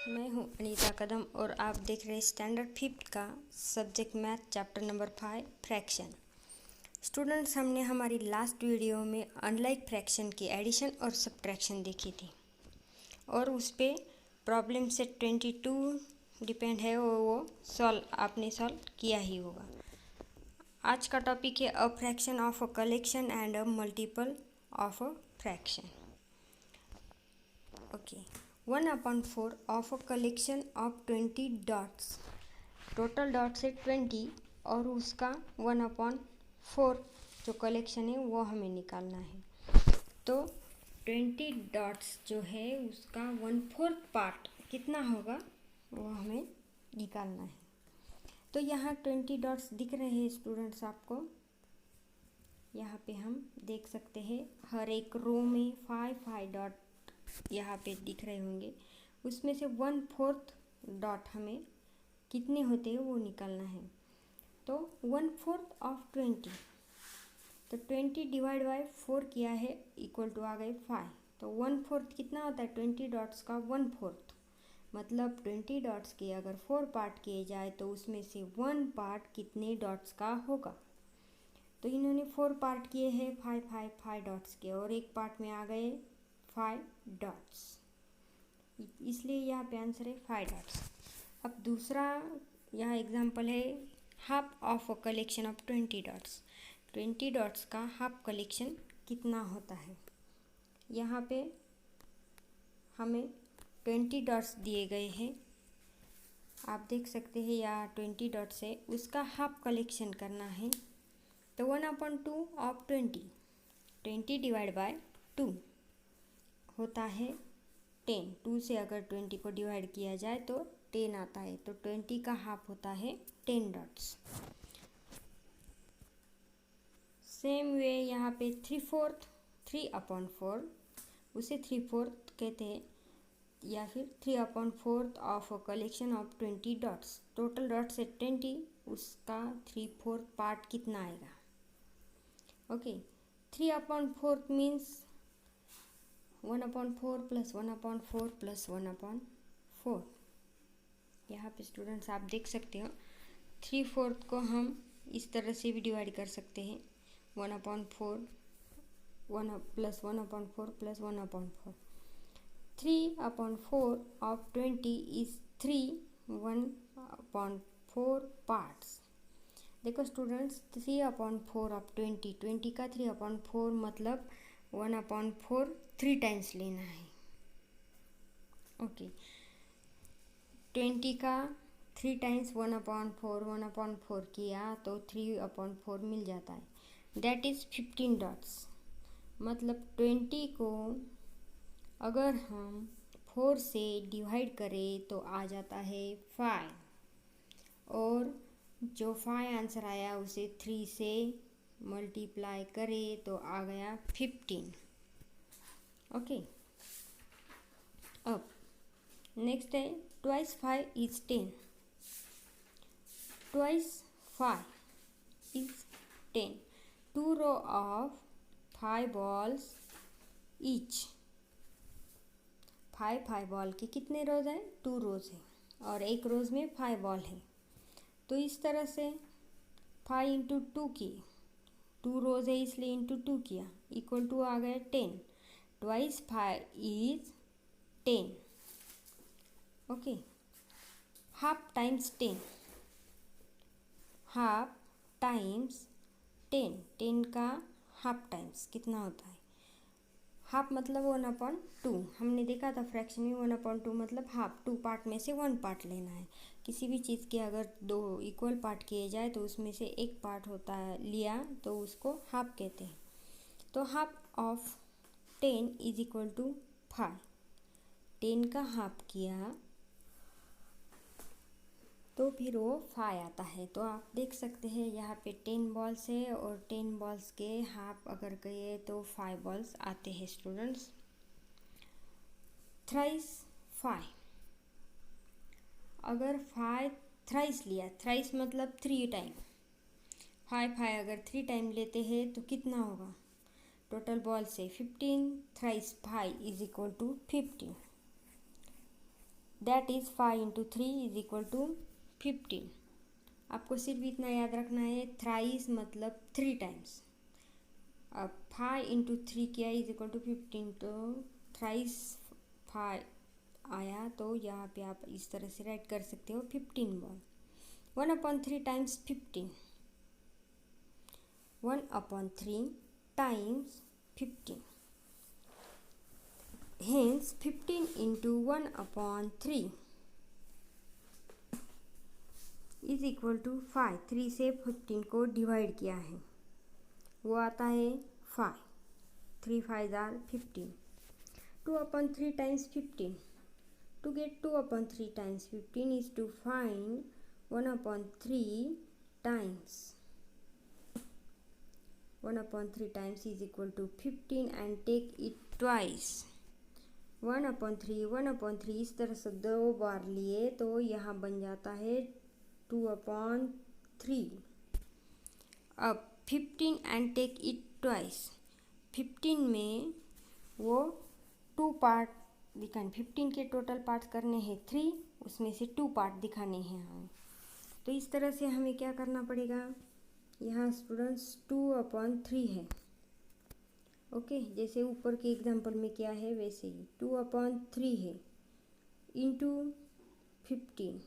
मैं हूं अनीता कदम और आप देख रहे हैं स्टैंडर्ड 5th का subject math chapter number 5 fraction. Students, हमने हमारी लास्ट वीडियो में अनलाइक फ्रैक्शन की एडिशन और सब्ट्रैक्शन देखी थी और उस पे प्रॉब्लम से 22 डिपेंड है वो आपने सॉल्व किया ही होगा। आज का टॉपिक है a fraction of a collection and a multiple of a fraction. Okay, 1/4 of a collection of 20 dots. Total dots है 20 और उसका 1/4 जो कलेक्शन है वो हमें निकालना है। तो 20 डॉट्स जो है उसका 1/4 पार्ट कितना होगा वो हमें निकालना है। तो यहाँ 20 डॉट्स दिख रहे हैं स्टूडेंट्स आपको। यहाँ पे हम देख सकते हैं हर एक रो में 5 डॉट यहाँ पे दिख रहे होंगे। उसमें से 1/4 डॉट हमें कितने होते हैं वो निकालना है। तो 1/4 ऑफ 20, तो 20 डिवाइड बाय 4 किया है इक्वल टू आ गए 5। तो 1/4 कितना होता है 20 डॉट्स का 1/4, मतलब 20 डॉट्स के अगर 4 पार्ट किए जाए तो उसमें से 1 पार्ट कितने डॉट्स का होगा। तो इन्होंने 4 पार्ट किए हैं 5 डॉट्स के और एक पार्ट में आ गए 5 डॉट्स, इसलिए यहाँ पे आंसर है 5 डॉट्स। अब दूसरा यहाँ एग्जांपल है half of a collection of 20 dots. 20 dots का हाफ कलेक्शन कितना होता है। यहाँ पे हमें 20 डॉट्स दिए गए हैं, आप देख सकते हैं यहाँ 20 डॉट्स है, उसका हाफ कलेक्शन करना है। तो 1/2 ऑफ 20 डिवाइड बाय 2 होता है 10। 2 से अगर 20 को डिवाइड किया जाए तो 10 आता है। तो 20 का हाफ होता है 10 डॉट्स। सेम वे यहाँ पे 3/4 उसे 3/4 कहते हैं, या फिर 3/4 of a collection of 20 dots. Total dots है 20, उसका 3/4 पार्ट कितना आएगा। Okay, 3/4 means 1/4 plus 1/4 plus 1/4। यहाँ पे स्टूडेंट्स आप देख सकते हो 3/4 को हम इस तरह से भी डिवाइड कर सकते हैं 1/4 1 plus 1/4 plus 1/4। 3/4 of 20 is 1/4 parts. देखो स्टूडेंट्स 3/4 ऑफ 20 का 3/4 मतलब 1/4 3 टाइम्स लेना है। ओके, 20 का 3 टाइम्स 1/4 किया तो 3/4 मिल जाता है, दैट इज़ 15 डॉट्स। मतलब 20 को अगर हम 4 से डिवाइड करें तो आ जाता है 5, और जो 5 आंसर आया उसे 3 से मल्टीप्लाई करें तो आ गया 15। ओके, अब नेक्स्ट है 2 5 is 10। 2 5 is 10। 2 row of 5 balls each. 5 ball के कितने रोज हैं 2 रोज हैं और एक रोज में 5 बॉल है। तो इस तरह से 5 इंटू 2 की 2 रोज है इसलिए इंटू 2 किया इक्वल टू आ गया 10। 2 5 is 10। Okay, half times 10, half times 10 का हाफ टाइम्स कितना होता है। हाफ मतलब 1/2। हमने देखा था फ्रैक्शन में 1/2 मतलब हाफ। 2 पार्ट में से 1 पार्ट लेना है। किसी भी चीज़ के अगर 2 इक्वल पार्ट किए जाए तो उसमें से एक पार्ट होता है लिया तो उसको हाफ कहते हैं। तो half of 10 is equal to 5। 10 का हाफ किया तो फिर वो 5 आता है। तो आप देख सकते हैं यहाँ पे 10 बॉल्स है और 10 बॉल्स के हाफ अगर कहे तो 5 बॉल्स आते हैं स्टूडेंट्स। 3 5 अगर 5 थ्राइस लिया, थ्राइस मतलब 3 टाइम, 5 अगर 3 टाइम लेते हैं तो कितना होगा। टोटल बॉल्स है 15, 3 5 is equal to 15। That is 5 into 3 is equal to 15। आपको सिर्फ इतना याद रखना है, थ्राइस मतलब 3 टाइम्स। अब 5 इंटू 3 क्या इज इक्वल टू 15, तो थ्राइस 5 आया, तो यहाँ पे आप इस तरह से राइट कर सकते हो 15 ball. 1/3 times 15, 1/3 times 15, hence 15 into 1/3 is equal to 5। 3 से 15 को डिवाइड किया है, वो आता है 5। 3 5 are 15। 2/3 times 15, to get 2/3 times 15 is to find 1/3 times 1/3 times is equal to 15 and take it twice। 1/3 इस तरह से 2 बार लिए तो यहाँ बन जाता है 2/3। अब 15 and take it twice, 15 में वो 2 पार्ट दिखाने, 15 के टोटल पार्ट्स करने हैं 3, उसमें से 2 पार्ट दिखाने हैं हमें। तो इस तरह से हमें क्या करना पड़ेगा, यहाँ स्टूडेंट्स 2/3 है। ओके, जैसे ऊपर के एग्जांपल में क्या है वैसे ही 2/3 है इंटू 15,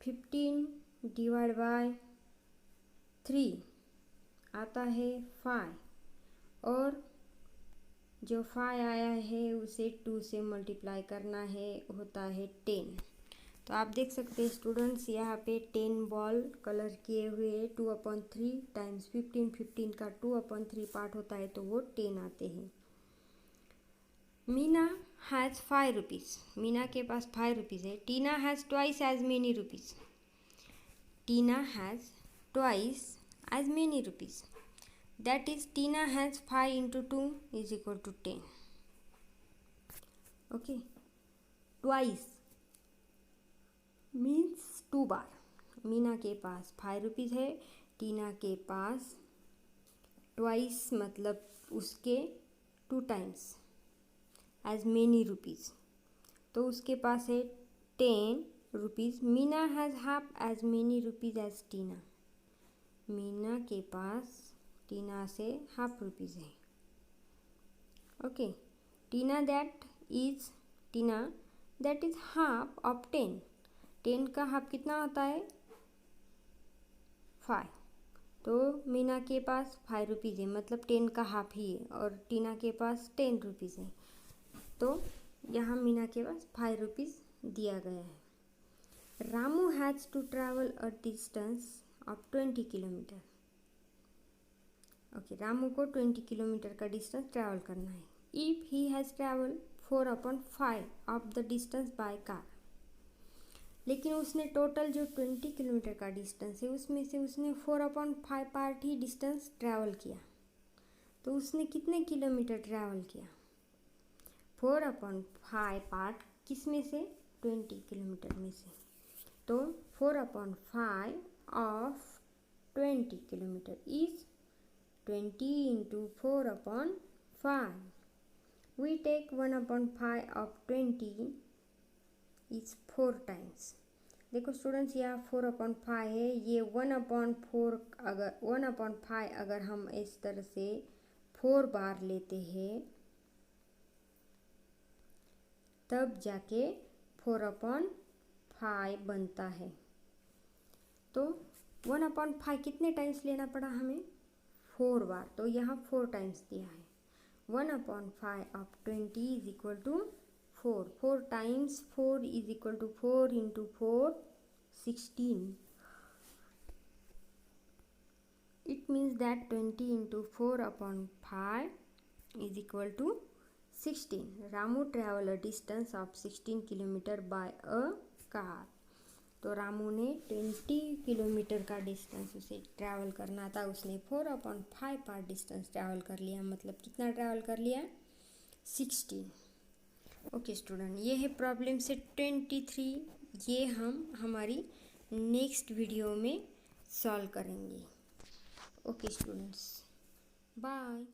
15 डिवाइड बाय 3 आता है 5, और जो 5 आया है उसे 2 से मल्टीप्लाई करना है, होता है 10। तो आप देख सकते हैं स्टूडेंट्स, यहाँ पे 10 बॉल कलर किए हुए 2/3 टाइम्स 15, 15 का 2/3 पार्ट होता है तो वो 10 आते हैं। मीना हैज़ 5 रुपीज़, मीना के पास 5 रुपीज़ है। Tina has twice as many rupees, Tina has twice as many rupees. That is Tina has 5 into 2 is equal to 10। Okay, twice means 2 बार। मीना के पास 5 रुपीज़ है, टीना के पास twice मतलब उसके 2 टाइम्स as many रुपीज़, तो उसके पास है 10 rupees. Meena has half as many rupees as टीना, मीना के पास टीना से हाफ रुपीज़ है। Okay, Tina that is half of 10, 10 का हाफ कितना होता है 5, तो मीना के पास 5 रुपीज़ है मतलब 10 का हाफ ही है, और टीना के पास 10 रुपीज़ है, तो यहाँ मीना के पास 5 रुपीज़ दिया गया है। Ramu has to travel a distance of 20 kilometre. Okay, Ramu को 20 किलोमीटर का डिस्टेंस ट्रैवल करना है। If he has travel 4/5 of the distance by car, लेकिन उसने टोटल जो 20 किलोमीटर का डिस्टेंस है उसमें से उसने 4/5 पार्ट ही डिस्टेंस ट्रैवल किया, तो उसने कितने किलोमीटर ट्रैवल किया 4/5 पार्ट किस में से 20 किलोमीटर में से, तो 4/5 of 20 kilometre is 20 into 4/5। We take 1/5 of 20 is 4 times। देखो स्टूडेंट्स, यहाँ 4/5 है, ये 1/4 अगर 1/5 अगर हम इस तरह से 4 बार लेते हैं तब जाके 4/5 बनता है। तो 1/5 कितने टाइम्स लेना पड़ा हमें 4 बार, तो यहाँ 4 टाइम्स दिया है। 1/5 of 20 is equal to 4, 4 times 4 is equal to 4 into 4 16। It means that 20 into 4/5 is equal to 16। Ramu travel a distance of 16 kilometre by a car, तो रामू ने 20 किलोमीटर का डिस्टेंस उसे ट्रैवल करना था, उसने 4/5 पार्ट डिस्टेंस ट्रैवल कर लिया, मतलब कितना ट्रैवल कर लिया 16। ओके स्टूडेंट, ये है प्रॉब्लम से 23, ये हम हमारी नेक्स्ट वीडियो में सॉल्व करेंगे। Okay students, bye.